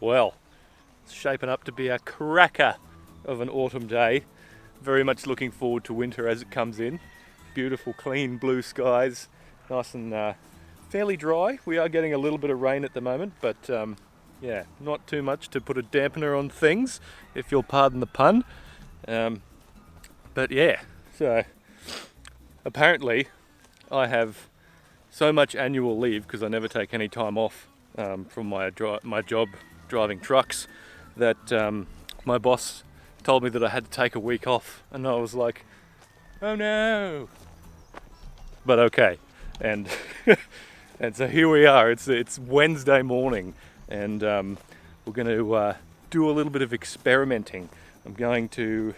Well, it's shaping up to be a cracker of an autumn day. Very much looking forward to winter as it comes in. Beautiful, clean blue skies, nice and fairly dry. We are getting a little bit of rain at the moment, but yeah, not too much to put a dampener on things, if you'll pardon the pun. But yeah, so apparently I have so much annual leave because I never take any time off from my job driving trucks that my boss told me that I had to take a week off, and I was like, oh no. But okay, and and so here we are. It's Wednesday morning, and we're going to do a little bit of experimenting. I'm going to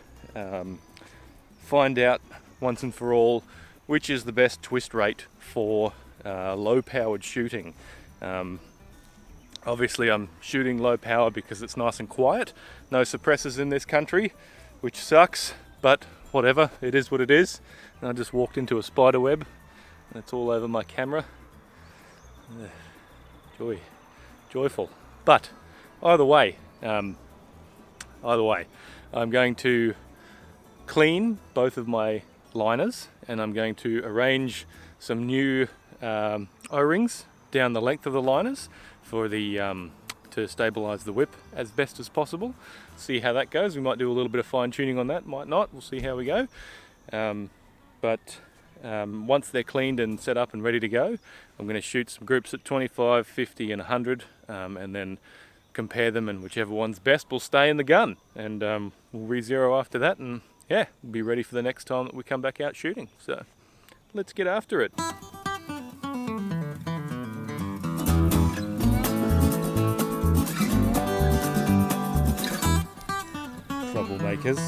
find out once and for all which is the best twist rate for low-powered shooting. Obviously I'm shooting low power because it's nice and quiet. No suppressors in this country, which sucks, but whatever, it is what it is. And I just walked into a spider web and it's all over my camera. Joyful. But either way, I'm going to clean both of my liners, and I'm going to arrange some new O-rings down the length of the liners for the to stabilize the whip as best as possible. See how that goes. We might do a little bit of fine tuning on that, might not. We'll see how we go. But once they're cleaned and set up and ready to go, I'm going to shoot some groups at 25, 50 and 100 and then compare them, and whichever one's best will stay in the gun, and we'll re-zero after that, and yeah, we'll be ready for the next time that we come back out shooting. So let's get after it. Troublemakers.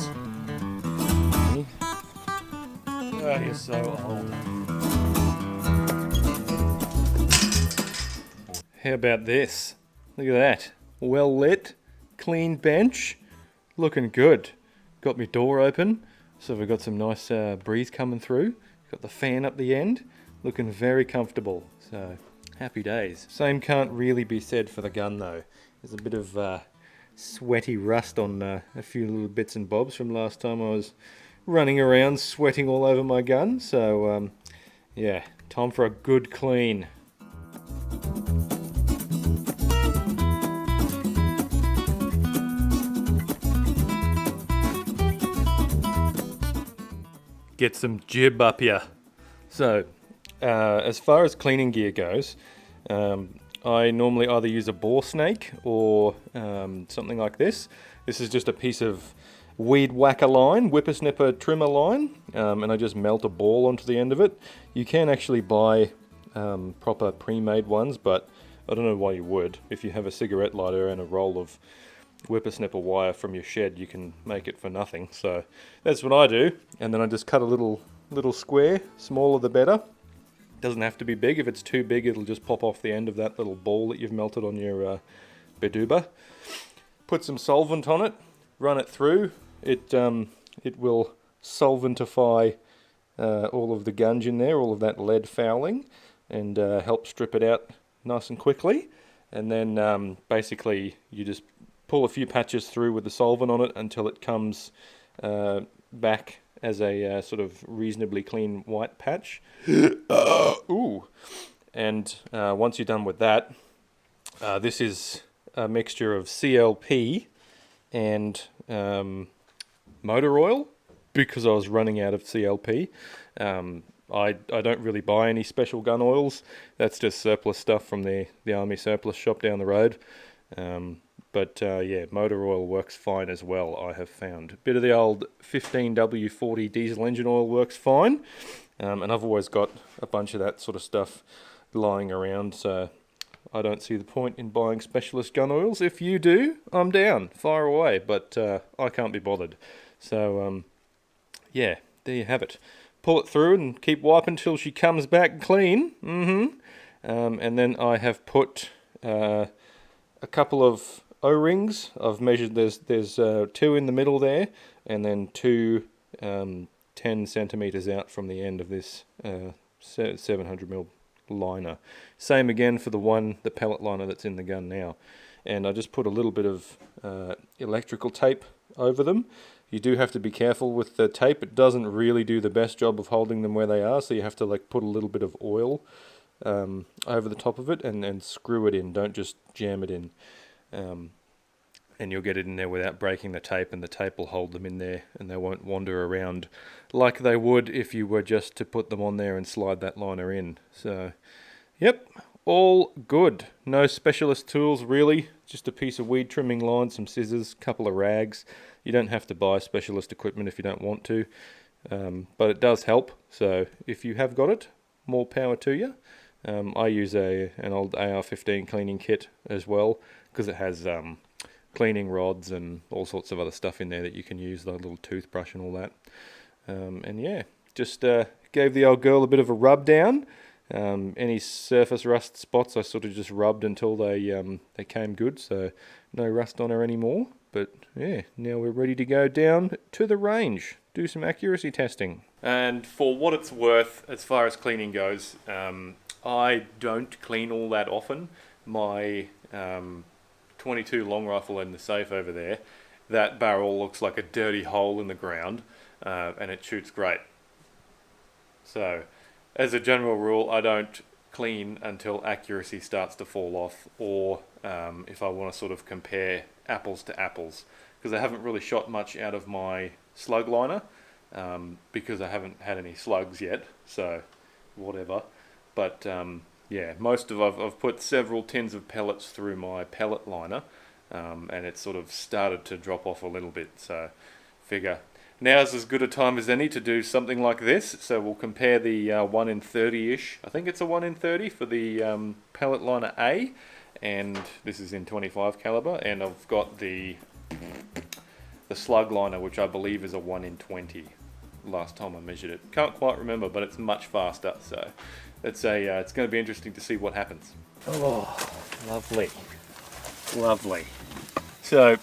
Oh, you're so old. How about this? Look at that. Well lit, clean bench, looking good. Got my door open, so we've got some nice breeze coming through. Got the fan up the end, looking very comfortable. So happy days. Same can't really be said for the gun though. There's a bit of sweaty rust on a few little bits and bobs from last time I was running around sweating all over my gun. So yeah, time for a good clean. Get some jib up here. So as far as cleaning gear goes, I normally either use a bore snake or something like this. This is just a piece of weed whacker line, whippersnipper trimmer line, and I just melt a ball onto the end of it. You can actually buy proper pre-made ones, but I don't know why you would. If you have a cigarette lighter and a roll of whippersnipper wire from your shed, you can make it for nothing. So that's what I do, and then I just cut a little square, smaller the better. Doesn't have to be big. If it's too big, it'll just pop off the end of that little ball that you've melted on your beduba. Put some solvent on it, run it through. It will solventify all of the gunge in there, all of that lead fouling, and help strip it out nice and quickly. And then basically you just pull a few patches through with the solvent on it until it comes back as a sort of reasonably clean white patch. Ooh! And once you're done with that, this is a mixture of CLP and motor oil, because I was running out of CLP. I don't really buy any special gun oils. That's just surplus stuff from the Army surplus shop down the road. But yeah, motor oil works fine as well, I have found. A bit of the old 15W40 diesel engine oil works fine. And I've always got a bunch of that sort of stuff lying around, so I don't see the point in buying specialist gun oils. If you do, I'm down, fire away, but I can't be bothered. So yeah, there you have it. Pull it through and keep wiping until she comes back clean. And then I have put a couple of O-rings. I've measured, there's two in the middle there, and then two 10 centimeters out from the end of this 700mm liner. Same again for the pellet liner that's in the gun now. and I just put a little bit of electrical tape over them. You do have to be careful with the tape. It doesn't really do the best job of holding them where they are, so you have to like put a little bit of oil over the top of it and screw it in. Don't just jam it in. And you'll get it in there without breaking the tape, and the tape will hold them in there and they won't wander around like they would if you were just to put them on there and slide that liner in. So, yep, all good. No specialist tools really, just a piece of weed trimming line, some scissors, couple of rags. You don't have to buy specialist equipment if you don't want to, but it does help. So if you have got it, more power to you. I use an old AR-15 cleaning kit as well, because it has cleaning rods and all sorts of other stuff in there that you can use, like a little toothbrush and all that. And yeah, just gave the old girl a bit of a rub down. Any surface rust spots I sort of just rubbed until they came good, so no rust on her anymore. But yeah, now we're ready to go down to the range, do some accuracy testing. And for what it's worth, as far as cleaning goes, I don't clean all that often. My 22 long rifle in the safe over there, that barrel looks like a dirty hole in the ground, and it shoots great. So, as a general rule, I don't clean until accuracy starts to fall off, or if I want to sort of compare apples to apples, because I haven't really shot much out of my slug liner, because I haven't had any slugs yet, so whatever. But yeah, I've put several tins of pellets through my pellet liner, and it's sort of started to drop off a little bit, so figure now's as good a time as any to do something like this. So we'll compare the 1 in 30-ish, I think it's a 1 in 30 for the pellet liner A, and this is in 25 caliber, and I've got the slug liner, which I believe is a 1 in 20 last time I measured it. Can't quite remember, but it's much faster, so it's going to be interesting to see what happens. Oh, lovely. Lovely. So,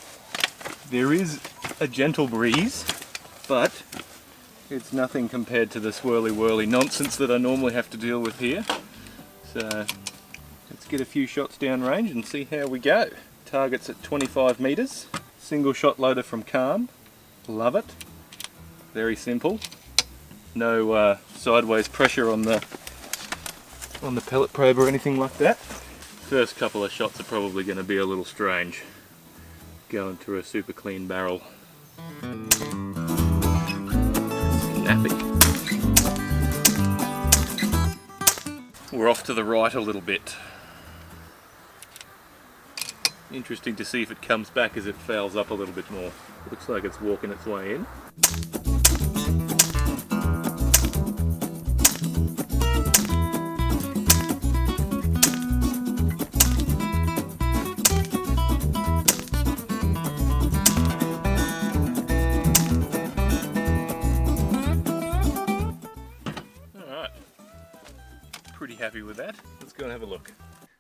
there is a gentle breeze, but it's nothing compared to the swirly-whirly nonsense that I normally have to deal with here. So, let's get a few shots downrange and see how we go. Target's at 25 metres. Single shot loader from Calm. Love it. Very simple. No sideways pressure on the pellet probe or anything like that. First couple of shots are probably going to be a little strange, going through a super clean barrel. Snappy. We're off to the right a little bit. Interesting to see if it comes back as it fouls up a little bit more. Looks like it's walking its way in. Pretty happy with that. Let's go and have a look.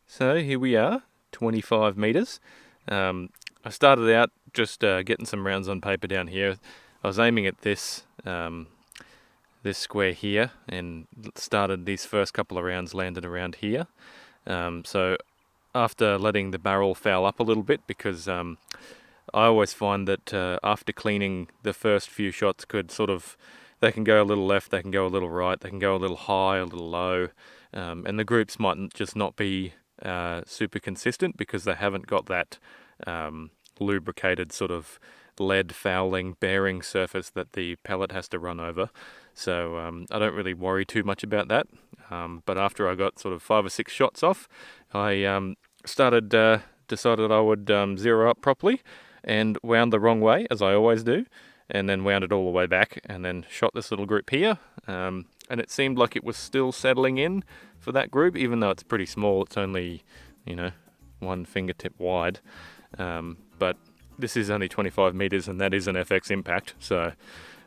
So here we are, 25 metres. I started out just getting some rounds on paper down here. I was aiming at this this square here, and started these first couple of rounds landed around here. So after letting the barrel foul up a little bit, because I always find that after cleaning, the first few shots could sort of, they can go a little left, they can go a little right, they can go a little high, a little low. And the groups might just not be super consistent because they haven't got that lubricated sort of lead fouling bearing surface that the pellet has to run over. So I don't really worry too much about that. But after I got sort of 5 or 6 shots off, I decided I would zero up properly and wound the wrong way, as I always do, and then wound it all the way back and then shot this little group here. And it seemed like it was still settling in for that group, even though it's pretty small. It's only, 1 fingertip wide. But this is only 25 metres, and that is an FX impact. So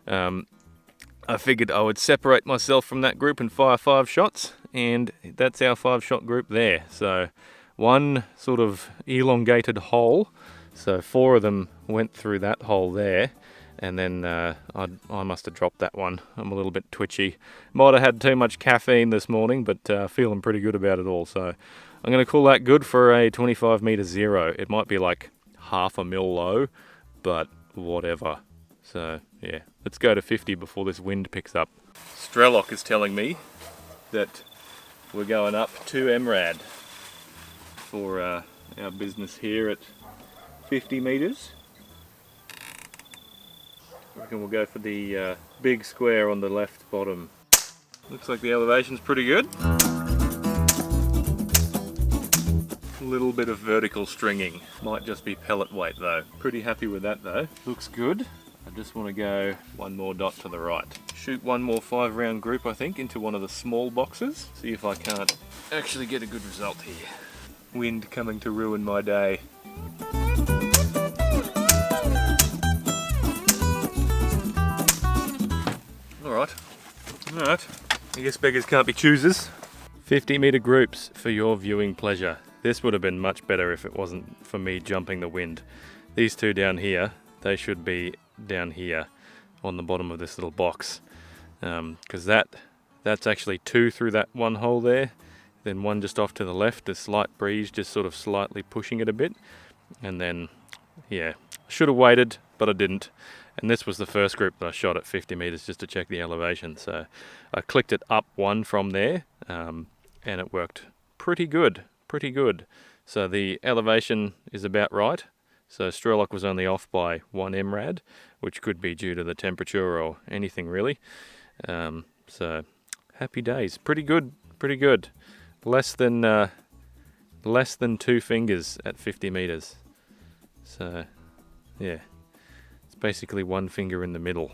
I figured I would separate myself from that group and fire 5 shots, and that's our 5-shot group there. So one sort of elongated hole, so 4 of them went through that hole there, and then I must have dropped that one. I'm a little bit twitchy. Might have had too much caffeine this morning, but feeling pretty good about it all. So I'm going to call that good for a 25 meter zero. It might be like half a mil low, but whatever. So yeah, let's go to 50 before this wind picks up. Strelok is telling me that we're going up 2 MRAD for our business here at 50 meters. I reckon we'll go for the big square on the left bottom. Looks like the elevation's pretty good. A little bit of vertical stringing. Might just be pellet weight though. Pretty happy with that though. Looks good. I just want to go one more dot to the right. Shoot one more 5-round group, I think, into one of the small boxes. See if I can't actually get a good result here. Wind coming to ruin my day. Alright. I guess beggars can't be choosers. 50 meter groups for your viewing pleasure. This would have been much better if it wasn't for me jumping the wind. These two down here, they should be down here on the bottom of this little box. Because that's actually 2 through that one hole there. Then one just off to the left, a slight breeze just sort of slightly pushing it a bit. And then, yeah, should have waited, but I didn't. And this was the first group that I shot at 50 meters just to check the elevation. So I clicked it up one from there, and it worked pretty good. So the elevation is about right. So Strelok was only off by 1 MRAD, which could be due to the temperature or anything really. So happy days. Pretty good. Less than 2 fingers at 50 meters. So yeah, it's basically 1 finger in the middle.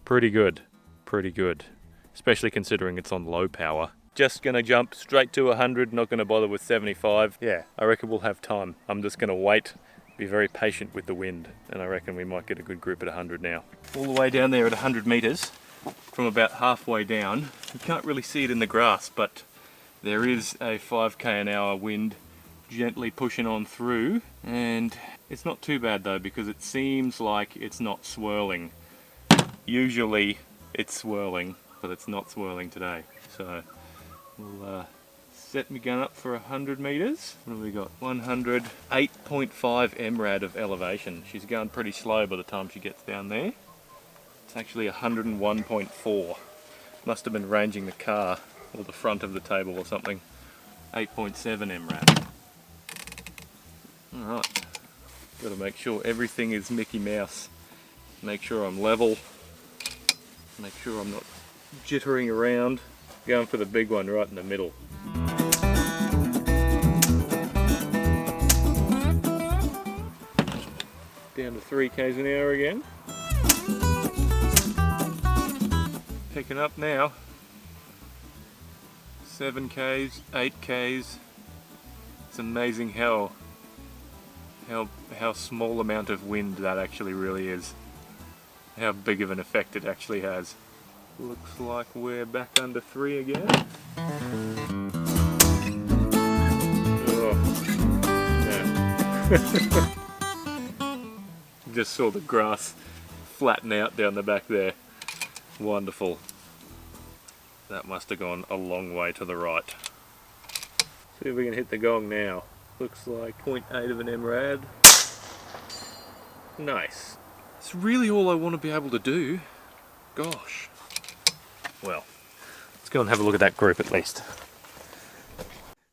Pretty good. Especially considering it's on low power. Just gonna jump straight to 100, not gonna bother with 75. Yeah, I reckon we'll have time. I'm just gonna wait, be very patient with the wind, and I reckon we might get a good group at 100 now. All the way down there at 100 meters, from about halfway down, you can't really see it in the grass, but there is a 5k an hour wind gently pushing on through, and it's not too bad though, because it seems like it's not swirling. Usually it's swirling, but it's not swirling today. So we'll set my gun up for 100 meters. What have we got? 108.5 MRAD of elevation. She's going pretty slow by the time she gets down there. It's actually 101.4. Must have been ranging the car or the front of the table or something. 8.7 MRAD. Alright. Got to make sure everything is Mickey Mouse. Make sure I'm level. Make sure I'm not jittering around. Going for the big one right in the middle. Down to 3 k's an hour again. Picking up now. 7 k's, 8 k's. It's amazing how small amount of wind that actually really is. How big of an effect it actually has. Looks like we're back under 3 again. Oh, yeah. Just saw the grass flatten out down the back there. Wonderful. That must have gone a long way to the right. See if we can hit the gong now. Looks like 0.8 of an MRAD. Nice. It's really all I want to be able to do. Gosh. Well, let's go and have a look at that group at least.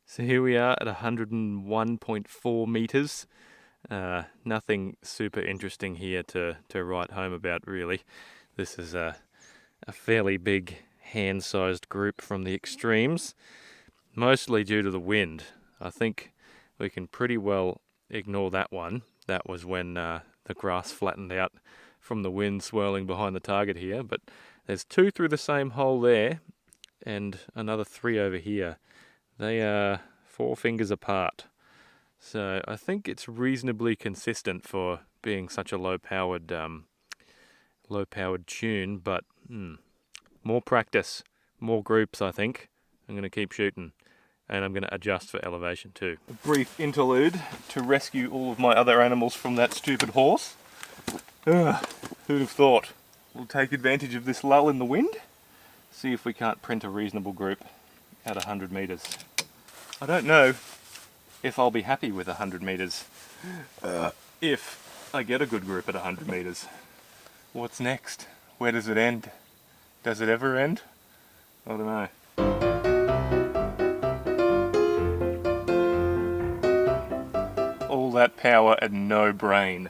So here we are at 101.4 meters. Nothing super interesting here to write home about really. This is a fairly big hand-sized group from the extremes, mostly due to the wind. I think we can pretty well ignore that one. That was when the grass flattened out from the wind swirling behind the target here, but there's 2 through the same hole there and another 3 over here. They are 4 fingers apart. So I think it's reasonably consistent for being such a low-powered tune, but more practice, more groups I think. I'm going to keep shooting, and I'm going to adjust for elevation too. A brief interlude to rescue all of my other animals from that stupid horse. Who'd have thought? We'll take advantage of this lull in the wind, see if we can't print a reasonable group at 100 metres. I don't know if I'll be happy with 100 metres if I get a good group at 100 metres. What's next? Where does it end? Does it ever end? I don't know. All that power and no brain.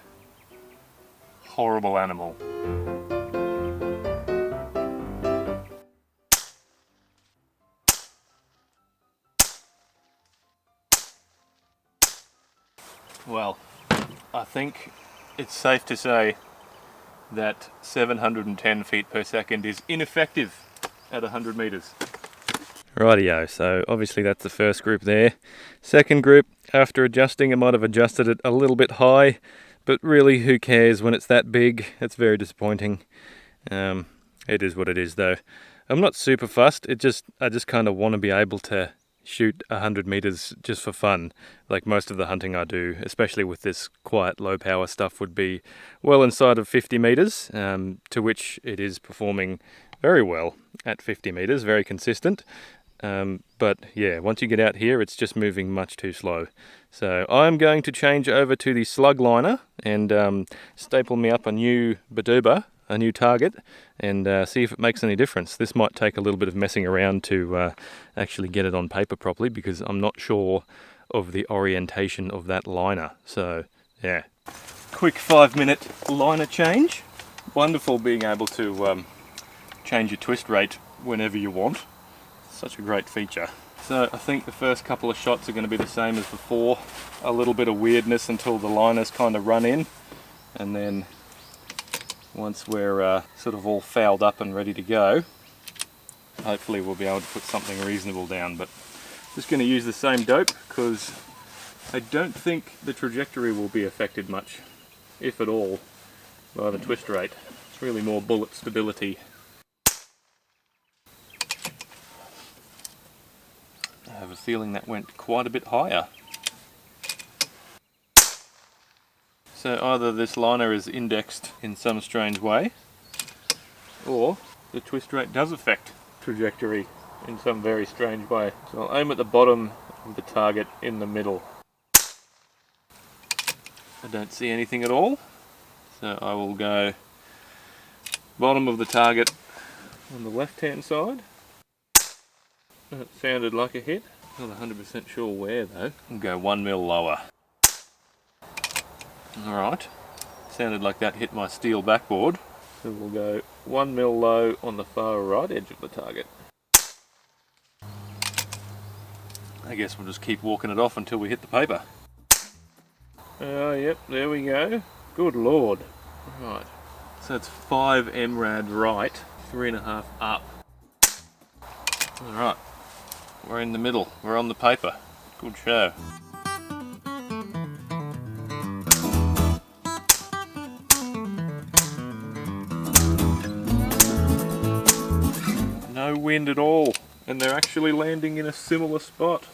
Horrible animal. Well, I think it's safe to say that 710 feet per second is ineffective at 100 metres. Rightio, so obviously that's the first group there. Second group, after adjusting, I might have adjusted it a little bit high, but really who cares when it's that big? It's very disappointing. It is what it is though. I'm not super fussed, I just kind of want to be able to shoot 100 metres just for fun. Like most of the hunting I do, especially with this quiet low power stuff, would be well inside of 50 metres, to which it is performing very well at 50 metres, very consistent. But yeah, once you get out here, it's just moving much too slow. So I'm going to change over to the slug liner and staple me up a new Badooba, a new target, and see if it makes any difference. This might take a little bit of messing around to actually get it on paper properly, because I'm not sure of the orientation of that liner. So yeah, quick 5-minute liner change. Wonderful being able to change your twist rate whenever you want. Such a great feature. So I think the first couple of shots are going to be the same as before. A little bit of weirdness until the liners kind of run in, and then once we're sort of all fouled up and ready to go, hopefully we'll be able to put something reasonable down. But just going to use the same dope because I don't think the trajectory will be affected much, if at all, by the twist rate. It's really more bullet stability. I have a feeling that went quite a bit higher. So either this liner is indexed in some strange way, or the twist rate does affect trajectory in some very strange way. So I'll aim at the bottom of the target in the middle. I don't see anything at all, so I will go bottom of the target on the left hand side. That sounded like a hit. Not 100% sure where though. I'll go 1 mil lower. Alright, sounded like that hit my steel backboard. So we'll go 1 mil low on the far right edge of the target. I guess we'll just keep walking it off until we hit the paper. Yep, there we go. Good lord. Right, so it's 5 MRAD right, 3.5 up. Alright, we're in the middle, we're on the paper. Good show. No wind at all, and they're actually landing in a similar spot.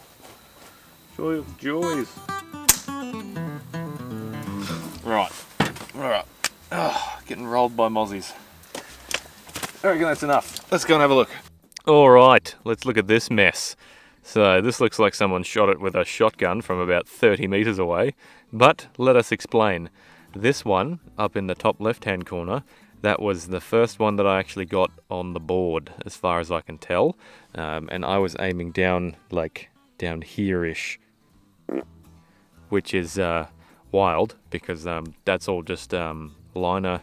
Joy of joys. Right, alright. Getting rolled by mozzies. I reckon that's enough. Let's go and have a look. Alright, let's look at this mess. So this looks like someone shot it with a shotgun from about 30 metres away, but let us explain. This one, up in the top left-hand corner, that was the first one that I actually got on the board, as far as I can tell. And I was aiming down, like, down here-ish, which is wild, because that's all just liner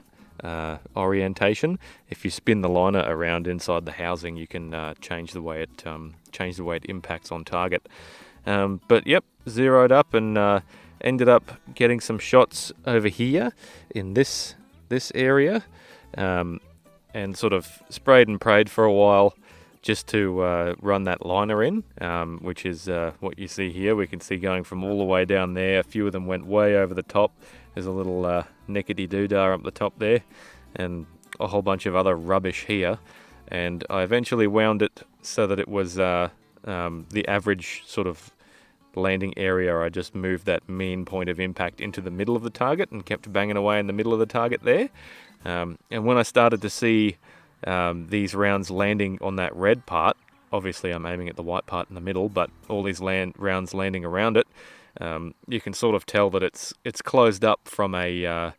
orientation. If you spin the liner around inside the housing, you can change the way it impacts on target. But yep, zeroed up and ended up getting some shots over here in this area, and sort of sprayed and prayed for a while just to run that liner in, which is what you see here. We can see going from all the way down there. A few of them went way over the top. There's a little nickety-doo-dah up the top there, and a whole bunch of other rubbish here. And I eventually wound it so that it was the average sort of landing area, I just moved that mean point of impact into the middle of the target and kept banging away in the middle of the target there. And when I started to see these rounds landing on that red part, obviously I'm aiming at the white part in the middle, but all these rounds landing around it, you can sort of tell that it's closed up from a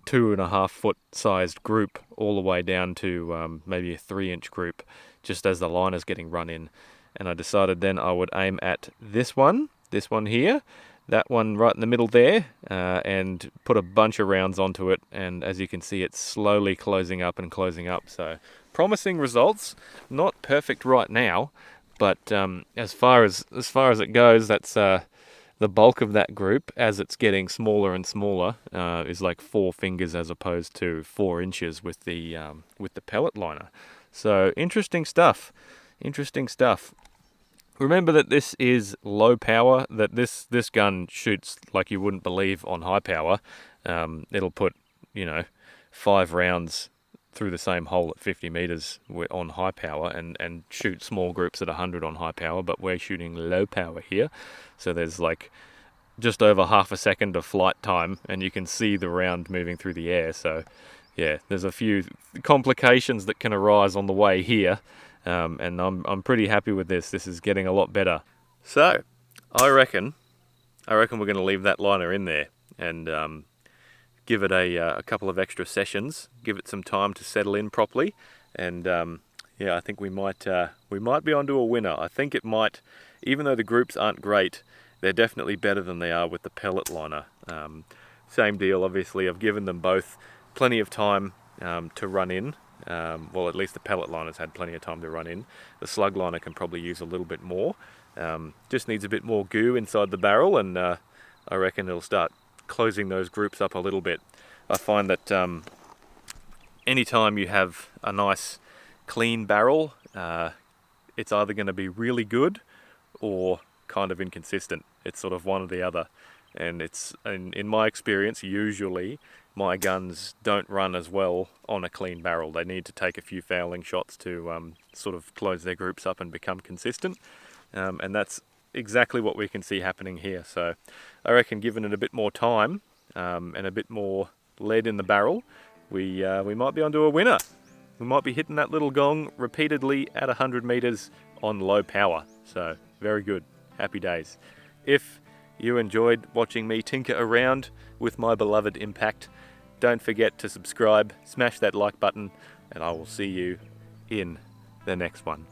2.5 foot sized group all the way down to maybe a 3-inch group, just as the line is getting run in. And I decided then I would aim at this one here, that one right in the middle there, and put a bunch of rounds onto it. And as you can see, it's slowly closing up and closing up. So promising results. Not perfect right now, but as far as it goes, that's the bulk of that group. As it's getting smaller and smaller, is like 4 fingers as opposed to 4 inches with the pellet liner. So interesting stuff. Remember that this is low power, that this gun shoots like you wouldn't believe on high power. It'll put, 5 rounds through the same hole at 50 meters on high power and shoot small groups at 100 on high power, but we're shooting low power here. So there's like just over half a second of flight time and you can see the round moving through the air. So yeah, there's a few complications that can arise on the way here. And I'm pretty happy with this. This is getting a lot better. So I reckon we're going to leave that liner in there and give it a couple of extra sessions, give it some time to settle in properly, and I think we might be onto a winner. I think it might, even though the groups aren't great, they're definitely better than they are with the pellet liner. Same deal, obviously. I've given them both plenty of time to run in. Well, at least the pellet liner's had plenty of time to run in. The slug liner can probably use a little bit more. Just needs a bit more goo inside the barrel, and I reckon it'll start closing those groups up a little bit. I find that anytime you have a nice clean barrel, it's either going to be really good or kind of inconsistent. It's sort of one or the other. And it's, in my experience, usually my guns don't run as well on a clean barrel. They need to take a few fouling shots to sort of close their groups up and become consistent. And that's exactly what we can see happening here. So I reckon given it a bit more time and a bit more lead in the barrel, we might be onto a winner. We might be hitting that little gong repeatedly at 100 meters on low power. So very good. Happy days. If you enjoyed watching me tinker around with my beloved Impact, don't forget to subscribe, smash that like button, and I will see you in the next one.